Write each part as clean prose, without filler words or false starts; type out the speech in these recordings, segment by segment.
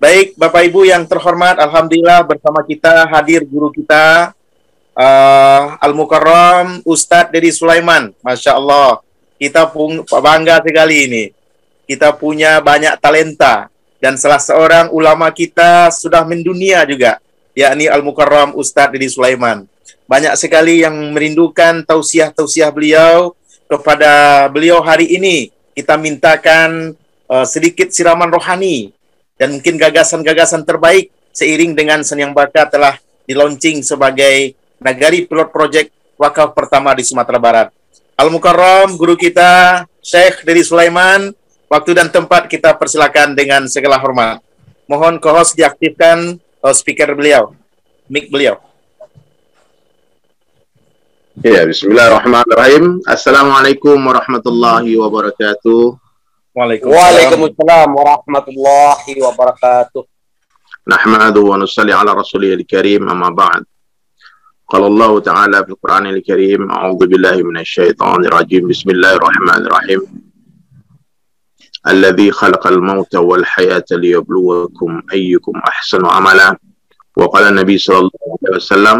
Baik, Bapak Ibu yang terhormat, Alhamdulillah bersama kita hadir guru kita, Al-Mukarram Ustadz Dedi Sulaiman. Masya Allah, kita bangga sekali ini. Kita punya banyak talenta, dan salah seorang ulama kita sudah mendunia juga, yakni Al-Mukarram Ustadz Dedi Sulaiman. Banyak sekali yang merindukan tausiah-tausiah beliau. Kepada beliau hari ini, kita mintakan sedikit siraman rohani, dan mungkin gagasan-gagasan terbaik seiring dengan Senyang Baka telah di-launching sebagai Nagari Pilot Project wakaf pertama di Sumatera Barat. Al-Mukarram, guru kita, Syekh Dedi Sulaiman, waktu dan tempat kita persilakan dengan segala hormat. Mohon co-host diaktifkan speaker beliau, mic beliau. Ya, bismillahirrahmanirrahim. Assalamualaikum warahmatullahi wabarakatuh. Waalaikumsalam warahmatullahi wabarakatuh. Nahmadu wa nusalli ala rasulihil karim, amma ba'd. Qala Allah Ta'ala fil Qur'anil Karim, a'udzu billahi minasy syaithanir rajim. Bismillahirrahmanirrahim. Alladzi khalaqal mauta wal hayata liyabluwakum ayyukum ahsanu amala. Wa qala Nabi sallallahu alaihi wasallam,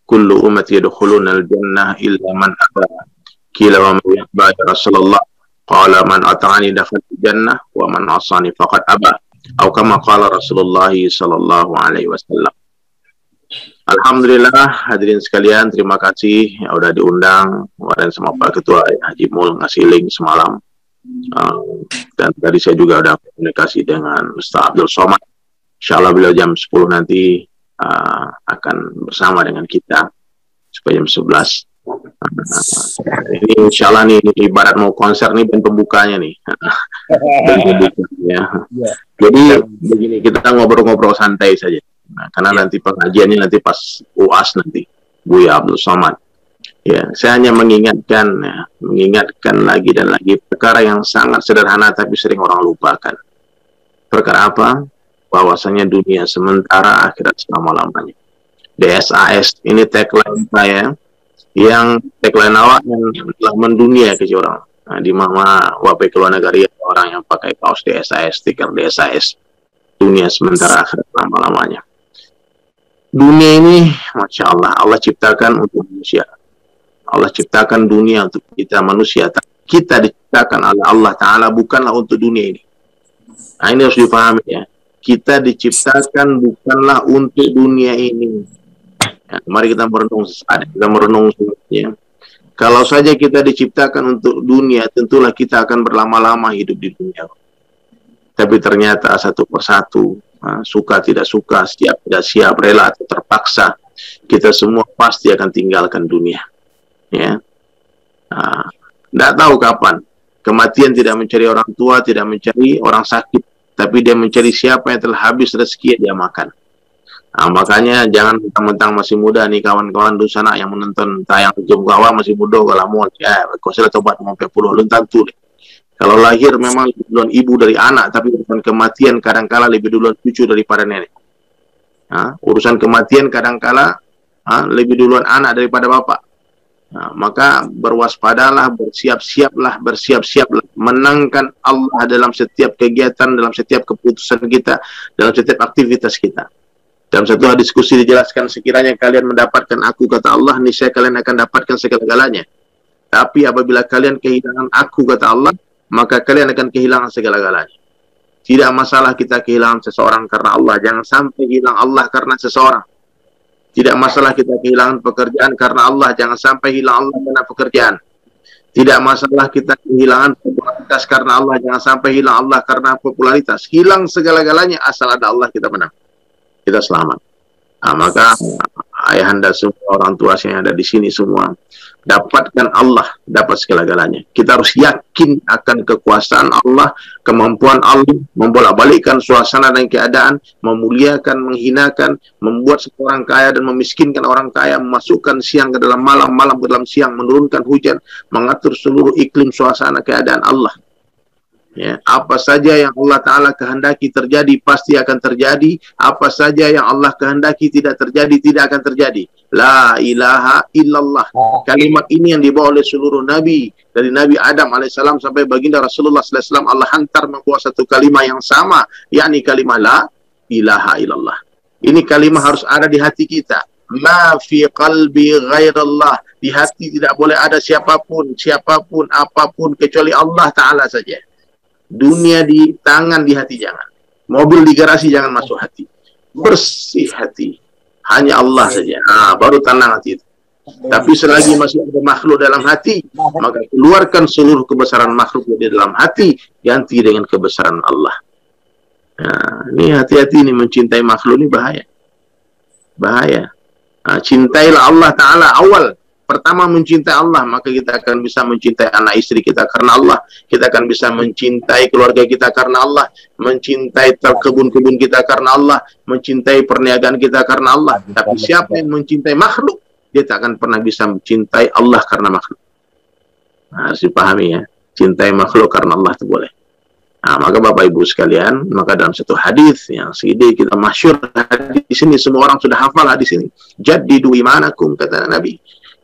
kullu ummati yadkhuluna al-jannah illa man aba. Qila wa man yaba ya Rasulullah? Qala man ata'ani dakhala jannah wa man asani faqad aba. Atau kama qala Rasulullah sallallahu alaihi wasallam. Alhamdulillah, hadirin sekalian, terima kasih yang udah diundang kemarin sama Pak Ketua Haji Mul ngasih link semalam. Dan tadi saya juga udah komunikasi dengan Ustaz Abdul Somad. Insyaallah beliau jam 10 nanti akan bersama dengan kita supaya jam 11. Ini insyaallah nih ibarat mau konser nih dan pembukanya nih. Ya. Jadi begini, kita ngobrol-ngobrol santai saja. Nah, karena nanti pengajiannya nanti pas UAS nanti Buya Abdul Somad. Ya, saya hanya mengingatkan lagi dan lagi perkara yang sangat sederhana tapi sering orang lupakan. Perkara apa? Bahwasanya dunia sementara, akhirat selama-lamanya. DSAS ini tagline saya, yang tagline awak yang telah mendunia ke orang. Nah, di mana wapai keluar negara orang yang pakai kaos DSAS, stiker DSAS, dunia sementara, akhirat selama-lamanya. Dunia ini, Masya Allah, Allah ciptakan untuk manusia. Allah ciptakan dunia untuk kita manusia. Kita diciptakan oleh Allah Ta'ala bukanlah untuk dunia ini. Nah, ini harus dipahami ya. Kita diciptakan bukanlah untuk dunia ini. Ya, mari kita merenung sesaat, kita merenung semuanya. Kalau saja kita diciptakan untuk dunia, tentulah kita akan berlama-lama hidup di dunia. Tapi ternyata satu persatu, suka tidak suka, siap tidak siap, rela atau terpaksa, kita semua pasti akan tinggalkan dunia. Ya, tidak tahu kapan. Kematian tidak mencari orang tua, tidak mencari orang sakit, tapi dia mencari siapa yang telah habis rezeki yang dia makan. Nah, makanya jangan mentang-mentang masih muda nih kawan-kawan di sana yang menonton tayang jam kawa masih muda kalau mau ya kau sudah tobat mau 40 belum tentu. Kalau lahir memang lebih duluan ibu dari anak, tapi urusan kematian kadangkala lebih duluan cucu daripada nenek. Nah, urusan kematian kadangkala lebih duluan anak daripada bapak. Nah, maka berwaspadalah, bersiap-siaplah, menangkan Allah dalam setiap kegiatan, dalam setiap keputusan kita, dalam setiap aktivitas kita. Dalam satu diskusi dijelaskan, sekiranya kalian mendapatkan aku, kata Allah, niscaya kalian akan dapatkan segala-galanya. Tapi apabila kalian kehilangan aku, kata Allah, maka kalian akan kehilangan segala-galanya. Tidak masalah kita kehilangan seseorang karena Allah, jangan sampai hilang Allah karena seseorang. Tidak masalah kita kehilangan pekerjaan karena Allah, jangan sampai hilang Allah karena pekerjaan. Tidak masalah kita kehilangan popularitas karena Allah, jangan sampai hilang Allah karena popularitas. Hilang segala-galanya, asal ada Allah kita menang, kita selamat. Nah, maka ayahanda semua, orang tua yang ada di sini semua, dapatkan Allah, dapat segala-galanya. Kita harus yakin akan kekuasaan Allah, kemampuan Allah, membolak-balikkan suasana dan keadaan, memuliakan, menghinakan, membuat seorang kaya dan memiskinkan orang kaya, memasukkan siang ke dalam malam, malam ke dalam siang, menurunkan hujan, mengatur seluruh iklim suasana keadaan Allah. Ya, apa saja yang Allah Ta'ala kehendaki terjadi pasti akan terjadi. Apa saja yang Allah kehendaki tidak terjadi, tidak akan terjadi. La ilaha illallah. Kalimat ini yang dibawa oleh seluruh Nabi, dari Nabi Adam alaihissalam sampai baginda Rasulullah sallallahu alaihi wasallam, Allah hantar membawa satu kalimat yang sama, yakni kalimat la ilaha illallah. Ini kalimat harus ada di hati kita. Ma fi qalbi ghairallah. Di hati tidak boleh ada siapapun, apapun kecuali Allah Ta'ala saja. Dunia di tangan, di hati jangan. Mobil di garasi jangan masuk hati. Bersih hati. Hanya Allah saja. Baru tenang hati itu. Tapi selagi masih ada makhluk dalam hati, maka keluarkan seluruh kebesaran makhluk di dalam hati, ganti dengan kebesaran Allah. Nah, ini hati-hati ini mencintai makhluk ini bahaya. Bahaya. Cintailah Allah Ta'ala awal. Pertama mencintai Allah, maka kita akan bisa mencintai anak istri kita karena Allah. Kita akan bisa mencintai keluarga kita karena Allah. Mencintai kebun-kebun kita karena Allah. Mencintai perniagaan kita karena Allah. Tapi siapa yang mencintai makhluk, dia tak akan pernah bisa mencintai Allah karena makhluk. Harus dipahami ya. Cintai makhluk karena Allah itu boleh. Maka Bapak Ibu sekalian, maka dalam satu hadis yang sedih kita masyhur di sini, semua orang sudah hafal hadis ini. Jaddidu imanakum, kata Nabi.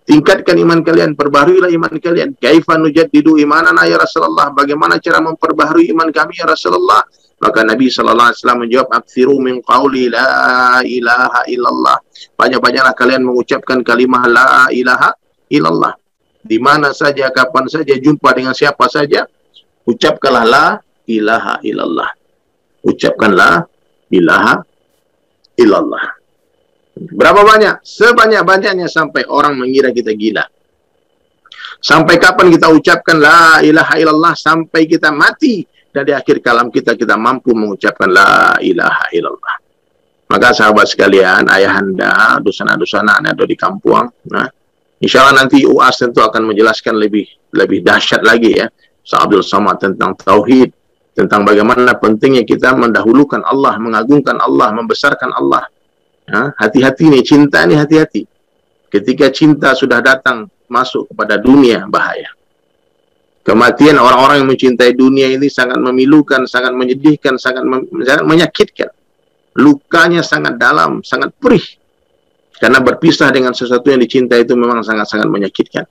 Tingkatkan iman kalian, perbaharuilah iman kalian. Kaifa nujaddidu imanana ya Rasulullah? Bagaimana cara memperbaharui iman kami ya Rasulullah? Maka Nabi sallallahu alaihi wasallam menjawab, "Aktsiru min qauli la ilaha illallah." Banyak-banyaklah kalian mengucapkan kalimat la ilaha illallah. Di mana saja, kapan saja, jumpa dengan siapa saja, ucapkanlah la ilaha illallah. Ucapkan la ilaha illallah. Berapa banyak? Sebanyak-banyaknya sampai orang mengira kita gila. Sampai kapan kita ucapkan la ilaha illallah? Sampai kita mati. Dan di akhir kalam kita mampu mengucapkan la ilaha illallah. Maka sahabat sekalian, ayahanda, dosana-dosana ada di kampung. Nah, insya Allah nanti UAS tentu akan menjelaskan lebih dahsyat lagi ya. Ustaz Abdul Somad tentang tauhid, tentang bagaimana pentingnya kita mendahulukan Allah, mengagungkan Allah, membesarkan Allah. Hati-hati nih, cinta nih hati-hati. Ketika cinta sudah datang masuk kepada dunia, bahaya. Kematian orang-orang yang mencintai dunia ini sangat memilukan, sangat menyedihkan, sangat menyakitkan. Lukanya sangat dalam, sangat perih. Karena berpisah dengan sesuatu yang dicintai itu memang sangat-sangat menyakitkan.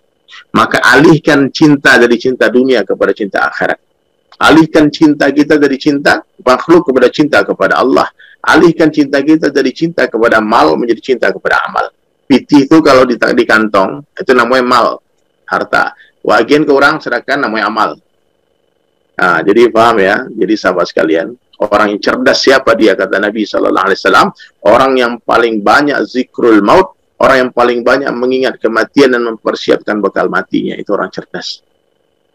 Maka alihkan cinta dari cinta dunia kepada cinta akhirat. Alihkan cinta kita dari cinta makhluk kepada cinta kepada Allah. Alihkan cinta kita dari cinta kepada mal menjadi cinta kepada amal. Pitih itu kalau di kantong, itu namanya mal, harta. Wagian ke orang sedangkan namanya amal. Jadi paham ya. Jadi sahabat sekalian, orang yang cerdas siapa dia, kata Nabi sallallahu alaihi wasallam, orang yang paling banyak zikrul maut, orang yang paling banyak mengingat kematian dan mempersiapkan bekal matinya, itu orang cerdas.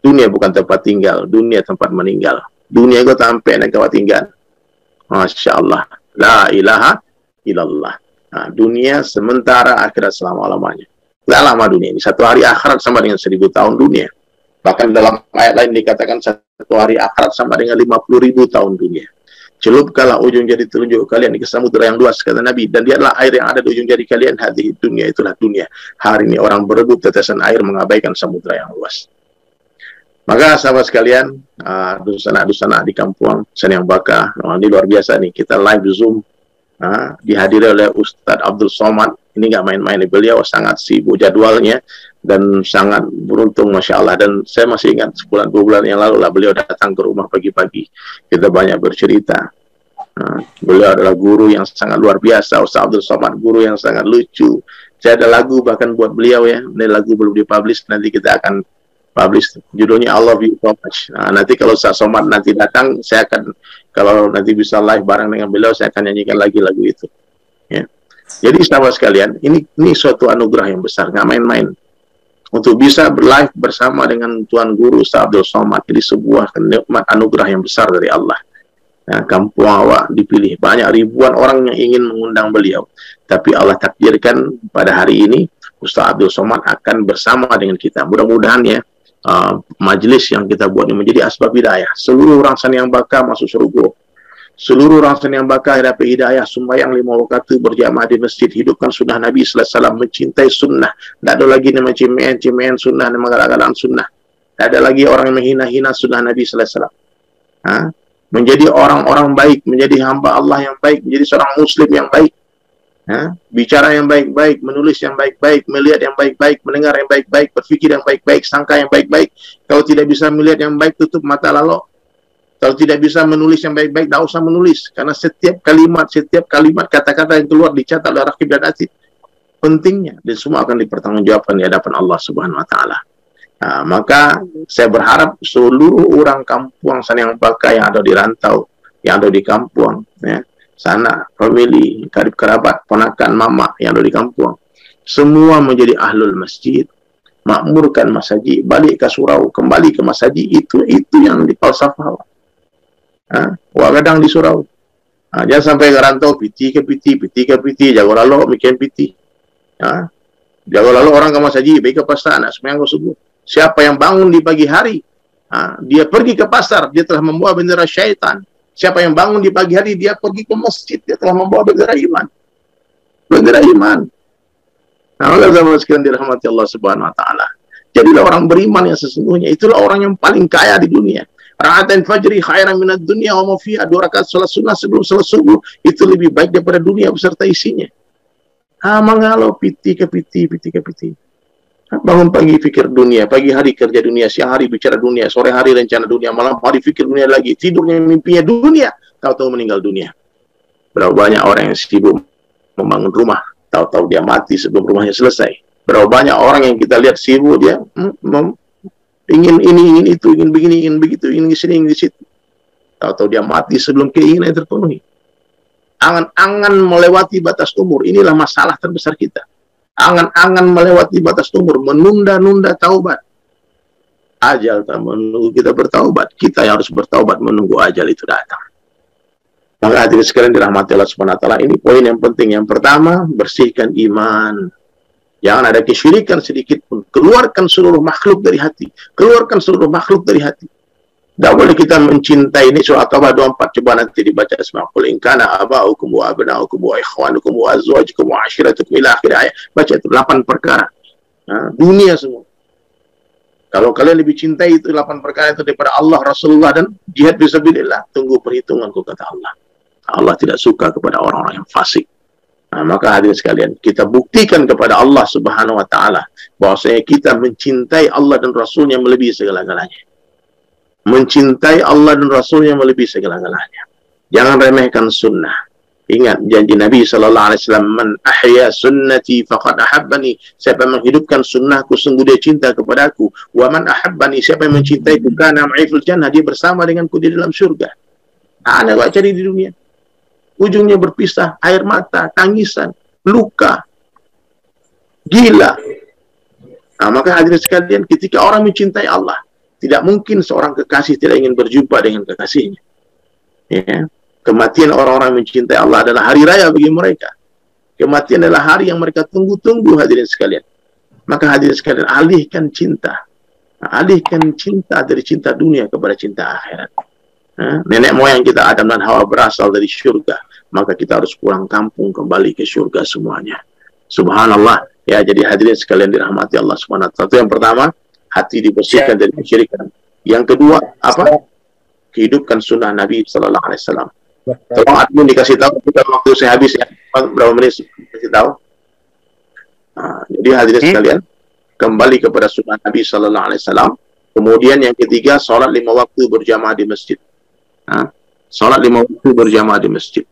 Dunia bukan tempat tinggal, dunia tempat meninggal. Dunia itu sampai nak kau tinggal. Masya Allah. La ilaha illallah. Dunia sementara, akhirat selama-lamanya. Tidak lama dunia ini. Satu hari akhirat sama dengan 1000 tahun dunia. Bahkan dalam ayat lain dikatakan satu hari akhirat sama dengan 50.000 tahun dunia. Celupkanlah ujung jari telunjuk kalian ke samudera yang luas, kata Nabi. Dan dia adalah air yang ada di ujung jari kalian. Hati dunia, itulah dunia. Hari ini orang berebut tetesan air mengabaikan samudera yang luas. Maka sahabat sekalian, dusana-dusana di kampung Seniang Baka, ini luar biasa nih. Kita live Zoom, dihadiri oleh Ustadz Abdul Somad. Ini nggak main-main, beliau sangat sibuk jadwalnya dan sangat beruntung, Masya Allah. Dan saya masih ingat sebulan 2 bulan yang lalu lah beliau datang ke rumah pagi-pagi. Kita banyak bercerita. Beliau adalah guru yang sangat luar biasa, Ustadz Abdul Somad, guru yang sangat lucu. Saya ada lagu bahkan buat beliau ya. Ini lagu belum dipublish, nanti kita akan publish, judulnya I Love You So Much. Nanti kalau Ustaz Somad nanti datang, saya akan, kalau nanti bisa live bareng dengan beliau, saya akan nyanyikan lagi lagu itu ya. Jadi sahabat sekalian, ini suatu anugerah yang besar, nggak main-main. Untuk bisa live bersama dengan Tuan Guru Ustaz Abdul Somad, jadi sebuah kenikmat anugerah yang besar dari Allah. Kampung Awak dipilih, banyak ribuan orang yang ingin mengundang beliau, tapi Allah takdirkan pada hari ini Ustaz Abdul Somad akan bersama dengan kita. Mudah-mudahan ya, majelis yang kita buat ini menjadi asbab hidayah. Seluruh orang Seniang Baka masuk surga. Seluruh orang Seniang Baka dapat hidayah. Sembahyang 5 waktu berjamaah di masjid. Hidupkan sunnah Nabi sallallahu alaihi wasallam. Mencintai sunnah. Tak ada lagi nama cimean sunnah, nama galak-galakan sunnah. Tak ada lagi orang yang menghina-hina sunnah Nabi sallallahu alaihi wasallam. Menjadi orang-orang baik, menjadi hamba Allah yang baik, menjadi seorang muslim yang baik. Bicara yang baik-baik, menulis yang baik-baik, melihat yang baik-baik, mendengar yang baik-baik, berpikir yang baik-baik, sangka yang baik-baik. Kalau tidak bisa melihat yang baik, tutup mata lalu. Kalau tidak bisa menulis yang baik-baik, tidak usah menulis. Karena setiap kalimat, kata-kata yang keluar dicatat oleh Raqib dan Atid. Pentingnya, dan semua akan dipertanggungjawabkan di hadapan Allah Subhanahu Wa Taala. Nah, maka saya berharap seluruh orang kampung sana yang pakai, yang ada di rantau, yang ada di kampung, ya, sana, family, karib kerabat, ponakan, mama yang ada di kampung, semua menjadi ahlul masjid, makmurkan masjid, balik ke surau, kembali ke masjid, itu yang dipalsafah. Wah kadang di surau. Jangan sampai ke rantau, piti ke piti, jago lalu mikir piti. Jago lalu orang ke masjid, baik ke pasar, nak sembahyang subuh. Siapa yang bangun di pagi hari, dia pergi ke pasar, dia telah membawa bendera syaitan. Siapa yang bangun di pagi hari, dia pergi ke masjid, dia telah membawa bendera iman. Bendera iman. Nah, Allah sekalian dirahmati Allah Subhanahu Wa Taala. Jadilah orang beriman yang sesungguhnya. Itulah orang yang paling kaya di dunia. Rakaatain fajri khairan minad dunya wa ma fiha. 2 rakaat salat sunnah sebelum salat subuh itu lebih baik daripada dunia beserta isinya. Mengalau piti ke piti. Bangun pagi fikir dunia, pagi hari kerja dunia, siang hari bicara dunia, sore hari rencana dunia, malam hari fikir dunia lagi, tidurnya mimpinya dunia, tahu-tahu meninggal dunia. Berapa banyak orang yang sibuk membangun rumah, tahu-tahu dia mati sebelum rumahnya selesai. Berapa banyak orang yang kita lihat sibuk dia ingin ini, ingin itu, ingin begini, ingin begitu, ingin di sini, ingin di situ. Tahu-tahu dia mati sebelum keinginan terpenuhi. Angan-angan melewati batas umur, inilah masalah terbesar kita. Angan-angan melewati batas umur, menunda-nunda taubat. Ajal tak menunggu kita bertaubat, kita yang harus bertaubat menunggu ajal itu datang. Maka hadirin sekalian dirahmati Allah Subhanahu Wa Taala, ini poin yang penting. Yang pertama, bersihkan iman. Jangan ada kesyirikan sedikit pun. Keluarkan seluruh makhluk dari hati. Keluarkan seluruh makhluk dari hati. Tidak boleh kita mencintai, ini surah At-Taubah 24, coba nanti dibaca semua. Qul in kana aba'ukum wa abna'ukum wa ikhwanukum wa azwajukum wa ashiratukum ila akhir ayat. Baca itu 8 perkara. Dunia semua. Kalau kalian lebih cintai itu 8 perkara itu daripada Allah, Rasulullah dan jihad fisabilillah, tunggu perhitunganku, kata Allah. Allah tidak suka kepada orang-orang yang fasik. Maka hadirin sekalian, kita buktikan kepada Allah Subhanahu Wa Taala bahwasanya kita mencintai Allah dan Rasulnya melebihi segala-galanya. Mencintai Allah dan Rasulnya melebihi segala-galanya. Jangan remehkan sunnah. Ingat janji Nabi SAW, man ahya sunnati faqad ahabbani. Siapa yang menghidupkan sunnahku, sungguh dia cinta kepadaku. Wa man ahabbani, siapa yang mencintaiku, kana ma'i fil jannah, dia bersama denganku di dalam surga. Ada gak cari di dunia? Ujungnya berpisah, air mata, tangisan, luka, gila. Maka hadirin sekalian, ketika orang mencintai Allah, tidak mungkin seorang kekasih tidak ingin berjumpa dengan kekasihnya. Ya. Kematian orang-orang mencintai Allah adalah hari raya bagi mereka. Kematian adalah hari yang mereka tunggu-tunggu, hadirin sekalian. Maka hadirin sekalian, alihkan cinta. Alihkan cinta dari cinta dunia kepada cinta akhirat. Nenek moyang kita Adam dan Hawa berasal dari syurga. Maka kita harus pulang kampung kembali ke syurga semuanya. Subhanallah. Ya, jadi hadirin sekalian dirahmati Allah Subhanahu Wa Taala. Itu yang pertama, hati dibersihkan dari kesyirikan. Yang kedua, apa? Hidupkan sunnah Nabi Sallallahu Alaihi Wasallam. Tolong admin dikasih tahu, kita waktu saya habis ya, berapa menit kasih tahu. Jadi hadirin sekalian, kembali kepada sunnah Nabi Sallallahu Alaihi Wasallam. Kemudian yang ketiga, sholat 5 waktu berjamaah di masjid. Sholat 5 waktu berjamaah di masjid.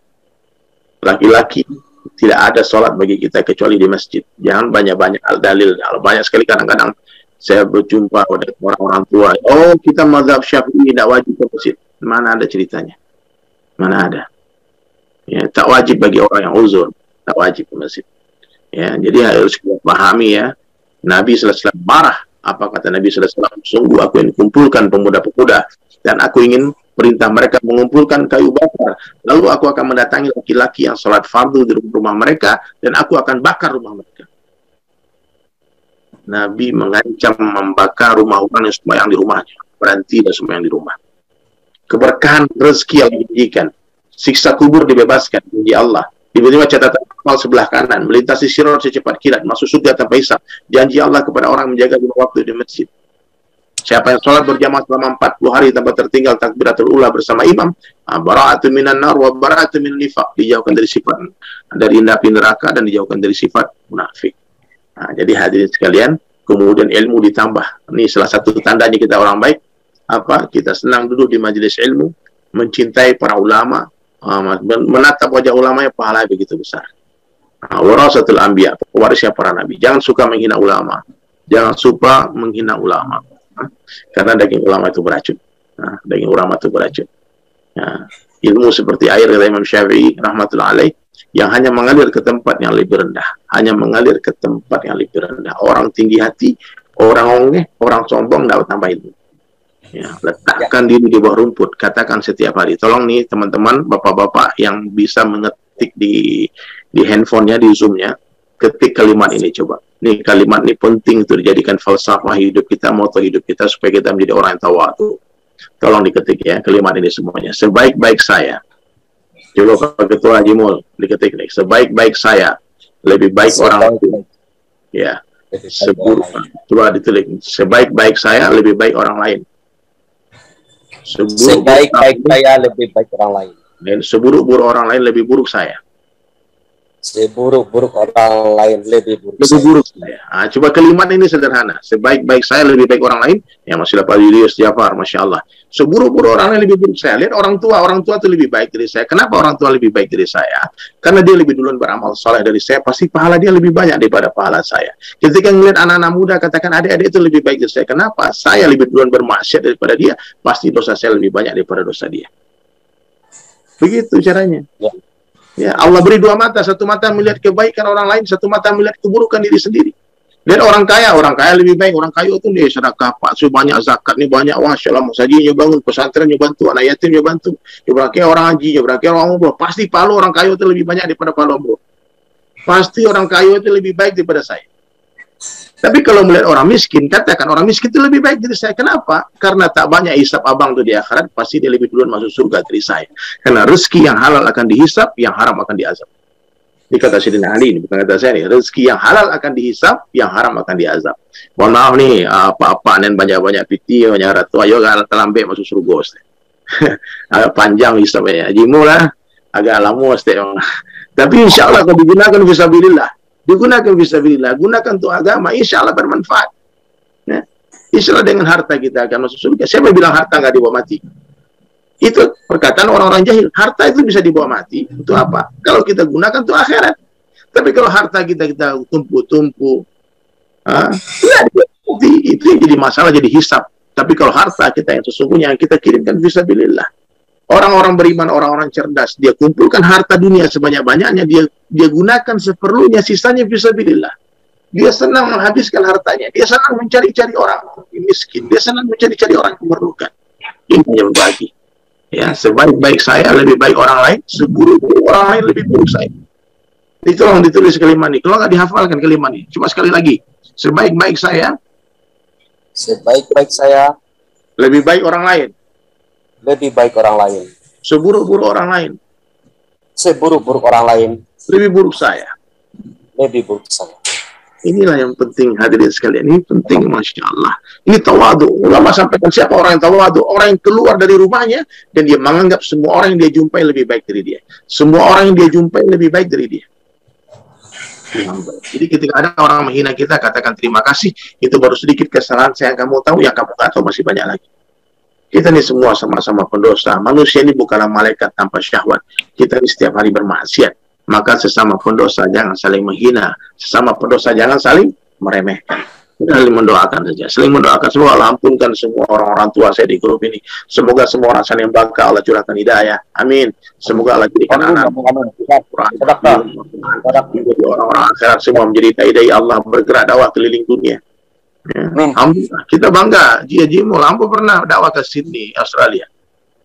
Laki-laki tidak ada sholat bagi kita kecuali di masjid. Jangan banyak-banyak al-dalil. Banyak sekali kadang-kadang saya berjumpa dengan orang-orang tua, oh kita mazhab Syafi'i tidak wajib ke masjid. Mana ada ceritanya? Mana ada? Ya, tak wajib bagi orang yang uzur, tak wajib ke masjid. Ya, jadi harus kita pahami ya. Nabi SAW marah. Apa kata Nabi SAW? Sungguh aku ingin kumpulkan pemuda-pemuda dan aku ingin perintah mereka mengumpulkan kayu bakar. Lalu aku akan mendatangi laki-laki yang sholat fardu di rumah mereka dan aku akan bakar rumah mereka. Nabi mengancam membakar rumah orang yang sembahyang di rumahnya. Berhenti dan sembahyang di rumah. Keberkahan rezeki yang dijanjikan. Siksa kubur dibebaskan. Janji Allah. Tiba-tiba catatan amal sebelah kanan. Melintasi sirat secepat kilat. Masuk surga tanpa hisab. Janji Allah kepada orang menjaga 5 waktu di masjid. Siapa yang sholat berjamaah selama 40 hari tanpa tertinggal takbiratul ula bersama imam, bara'atun minan nar wa bara'atun min nifaq. Dijauhkan dari sifat dari api neraka dan dijauhkan dari sifat munafik. Jadi hadirin sekalian, kemudian ilmu ditambah. Ini salah satu tandanya kita orang baik. kita senang duduk di majelis ilmu, mencintai para ulama, menatap wajah ulama yang pahala begitu besar. Warasatul anbiya, pewarisnya para nabi. Jangan suka menghina ulama, jangan suka menghina ulama, karena daging ulama itu beracun. Daging ulama itu beracun. Ilmu seperti air, kata Imam Syafi'i rahmatullah alaih, yang hanya mengalir ke tempat yang lebih rendah, hanya mengalir ke tempat yang lebih rendah. Orang tinggi hati, orang ongeh, orang sombong dapat tambah ilmu. Letakkan diri di bawah rumput, katakan setiap hari. Tolong nih teman-teman, bapak-bapak yang bisa mengetik di handphonenya, di zoomnya, ketik kalimat ini coba. Nih kalimat ini penting untuk dijadikan falsafah hidup kita, moto hidup kita, supaya kita menjadi orang yang tawadu. Tolong diketik ya kalimat ini semuanya. Sebaik-baik saya. Coba Pak Ketua Haji Mul diketik nih. Sebaik-baik saya, lebih baik orang lain. Ya. Coba ditulis. Sebaik-baik saya, lebih baik orang lain. Sebaik-baik saya, lebih baik orang lain. Dan seburuk-buruk orang lain, lebih buruk saya. Seburuk-buruk orang lain, lebih buruk saya. Coba kalimat ini sederhana. Sebaik-baik saya, lebih baik orang lain. Ya, Mas Pak Julius Jafar, Masya Allah. Seburuk-buruk orang lain, lebih buruk saya. Lihat orang tua itu lebih baik dari saya. Kenapa orang tua lebih baik dari saya? Karena dia lebih duluan beramal soleh dari saya. Pasti pahala dia lebih banyak daripada pahala saya. Ketika melihat anak-anak muda, katakan adik-adik itu lebih baik dari saya. Kenapa? Saya lebih duluan bermaksiat daripada dia. Pasti dosa saya lebih banyak daripada dosa dia. Begitu caranya. Ya, Allah beri dua mata, satu mata melihat kebaikan orang lain, satu mata melihat keburukan diri sendiri. Lihat orang kaya lebih baik. Orang kaya itu nih sedekah, Pak, banyak zakat nih, banyak, masya Allah, masjidnya bangun, pesantrennya bantu, anak yatimnya bantu, berarti orang haji, berarti orang umroh. Pasti pahala orang kaya itu lebih banyak daripada pahala umroh. Pasti orang kaya itu lebih baik daripada saya. Tapi kalau melihat orang miskin, katakan orang miskin itu lebih baik dari saya. Kenapa? Karena tak banyak hisab abang itu di akhirat, pasti dia lebih duluan masuk surga dari saya. Karena rezeki yang halal akan dihisab, yang haram akan diazab. Ini kata Sayyidina Ali, ini bukan kata saya nih. Rezeki yang halal akan dihisab, yang haram akan diazab. Mohon maaf nih, apa-apa nen banyak-banyak piti, banyak ratu, ayo agak terlambat masuk surga. Agak panjang hisabnya. Jimulah, agak lama. Tapi insya Allah kalau digunakan fisabilillah, gunakan untuk agama, insya Allah bermanfaat. Ya. Insya Allah dengan harta kita akan masuk surga. Siapa bilang harta nggak dibawa mati? Itu perkataan orang-orang jahil. Harta itu bisa dibawa mati. Untuk apa? Kalau kita gunakan untuk akhirat. Tapi kalau harta kita tumpuk-tumpuk, itu yang jadi masalah, jadi hisab. Tapi kalau harta kita yang sesungguhnya yang kita kirimkan fisabilillah. Orang-orang beriman, orang-orang cerdas, dia kumpulkan harta dunia sebanyak-banyaknya, dia gunakan seperlunya, sisanya fisabilillah. Dia senang menghabiskan hartanya, dia senang mencari-cari orang miskin, dia senang mencari-cari orang yang memerlukan. Ini yang berbagi. Ya, sebaik-baik saya lebih baik orang lain, seburuk-buruk orang lain lebih buruk saya. Itu tolong ditulis kalimat ini. Kalau nggak dihafalkan kalimat ini, cuma sekali lagi. Sebaik-baik saya, lebih baik orang lain. Lebih baik orang lain. Seburuk-buruk orang lain. Seburuk-buruk orang lain. Lebih buruk saya. Lebih buruk saya. Inilah yang penting hadirin sekalian. Ini penting, Masya Allah. Ini tawadu. Ulama sampaikan siapa orang yang tawadu? Orang yang keluar dari rumahnya dan dia menganggap semua orang yang dia jumpai lebih baik dari dia. Semua orang yang dia jumpai lebih baik dari dia. Jadi ketika ada orang menghina kita, katakan terima kasih. Itu baru sedikit kesalahan saya yang kamu tahu, yang kamu nggak tahu masih banyak lagi. Kita ini semua sama-sama pendosa. Manusia ini bukanlah malaikat tanpa syahwat. Kita ini setiap hari bermaksiat. Maka sesama pendosa jangan saling menghina. Sesama pendosa jangan saling meremehkan. Kita saling mendoakan saja. Saling mendoakan. Semoga Allah ampunkan semua orang-orang tua saya di grup ini. Semoga semua orang saling bangga. Allah curahkan hidayah. Amin. Semoga Allah jadikan anak orang-orang akhirat semua menjadi dai-dai Allah bergerak dakwah keliling dunia. Ya. Kita bangga, Jimul, Ambo pernah dakwah ke Sydney, Australia.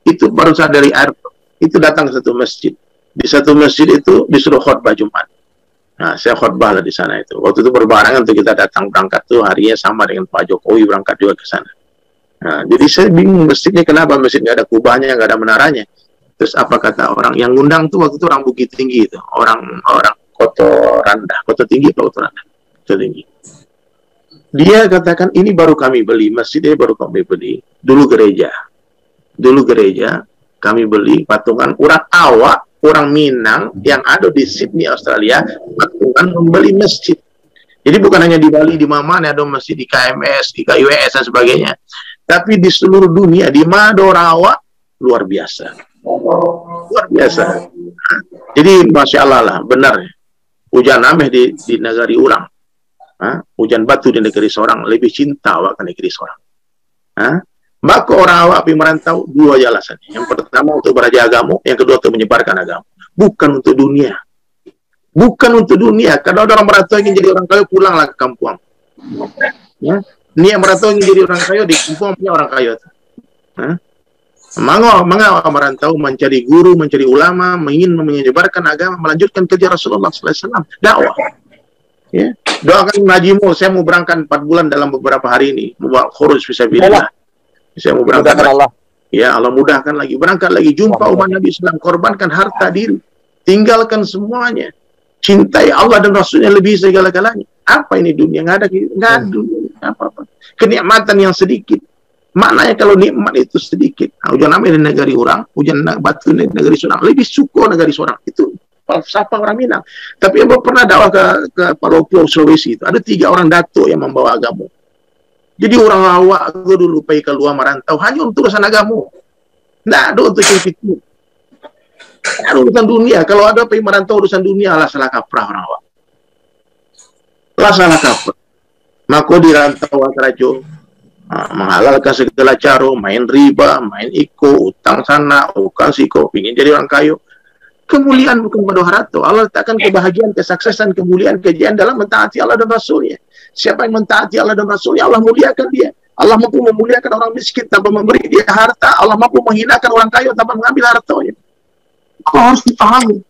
Itu baru saja dari airport. Itu datang ke satu masjid. Di satu masjid itu disuruh khutbah Jumat. Nah, saya khutbah lah di sana itu. Waktu itu berbarengan untuk kita datang berangkat tuh harinya sama dengan Pak Jokowi berangkat juga ke sana. Nah, jadi saya bingung masjidnya kenapa masjid nggak ada kubahnya, nggak ada menaranya. Terus apa kata orang yang ngundang tuh waktu itu orang Bukit Tinggi itu, orang Koto Randah, Koto Tinggi, Koto Randah, Koto Tinggi. Dia katakan, ini baru kami beli, masjidnya baru kami beli. Dulu gereja, kami beli patungan orang awak, orang Minang yang ada di Sydney, Australia, patungan membeli masjid. Jadi bukan hanya di Bali, di mana ada masjid, di KMS, di KIWS dan sebagainya. Tapi di seluruh dunia, di mana ada orang awak, luar biasa. Luar biasa. Jadi, Masya Allah lah, benar. Hujan ameh di negeri orang. Hujan batu di negeri seorang, lebih cinta awak ke negeri seorang. Maka orang awak pergi merantau, dua alasannya. Yang pertama untuk belajar agama, yang kedua untuk menyebarkan agama. Bukan untuk dunia. Bukan untuk dunia. Kalau ada orang merantau ingin jadi orang kaya, pulanglah ke kampung. Niat merantau ingin jadi orang kaya, di kampung punya orang kaya. Mengapa merantau mencari guru, mencari ulama, ingin menyebarkan agama, melanjutkan kerja Rasulullah SAW, dakwah. Ya. Doakan Najimu, saya mau berangkat 4 bulan dalam beberapa hari ini, membawa khuruj fisabilillah. Saya mau berangkat lagi. Allah. Ya Allah mudahkan lagi, berangkat lagi, jumpa umat Nabi SAW, korbankan harta diri, tinggalkan semuanya, cintai Allah dan Rasulnya lebih segala-galanya. Apa ini dunia? Nggak ada dunia apa-apa. Kenikmatan yang sedikit. Maknanya kalau nikmat itu sedikit. Hujan ameh di negeri orang, hujan batu di negeri seorang, lebih syukur negeri seorang. Itu falsafah orang Minang. Tapi yang pernah dakwah ke Pulau Sulawesi itu, ada 3 orang datuk yang membawa agama. Jadi orang awak dulu pergi keluar merantau hanya untuk urusan agama. Tidak ada untuk yang itu. Ada urusan dunia. Kalau ada pergi merantau urusan dunia, lah salah kaprah orang awak. Lah salah kaprah. Maka dirantau rajo, menghalalkan segala cara, main riba, main iko, utang sana, utang siko, ingin jadi orang kaya. Kemuliaan bukan pada harta. Allah letakkan kebahagiaan, kesuksesan, kemuliaan, kejayaan dalam mentaati Allah dan Rasulnya. Siapa yang mentaati Allah dan Rasulnya, Allah muliakan dia. Allah mampu memuliakan orang miskin tanpa memberi dia harta. Allah mampu menghinakan orang kaya tanpa mengambil hartanya. Kau harus dipahami.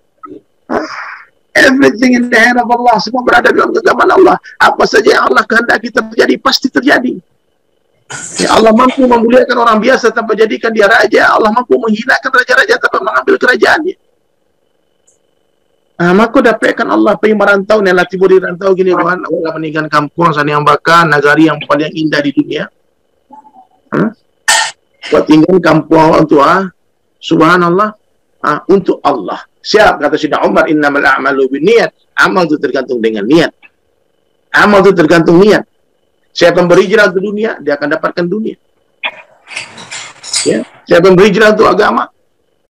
Everything in the hand of Allah, semua berada dalam genggaman Allah. Apa saja yang Allah kehendaki terjadi, pasti terjadi. Ya, Allah mampu memuliakan orang biasa tanpa jadikan dia raja. Allah mampu menghinakan raja-raja tanpa mengambil kerajaannya. Maka dapatkan Allah pergi merantau, ni latih budi rantau gini kan, Allah meninggalkan kampung sana yang bakar, negari yang paling indah di dunia. Buat tinggal kampung awak untuk subhanallah, untuk Allah. Siap kata Sayyidina Umar, innamal a'malu binniyat. Amal itu tergantung dengan niat. Amal itu tergantung niat. Siapa yang berhijrah ke dunia, dia akan dapatkan dunia. Ya, siapa yang berhijrah untuk agama,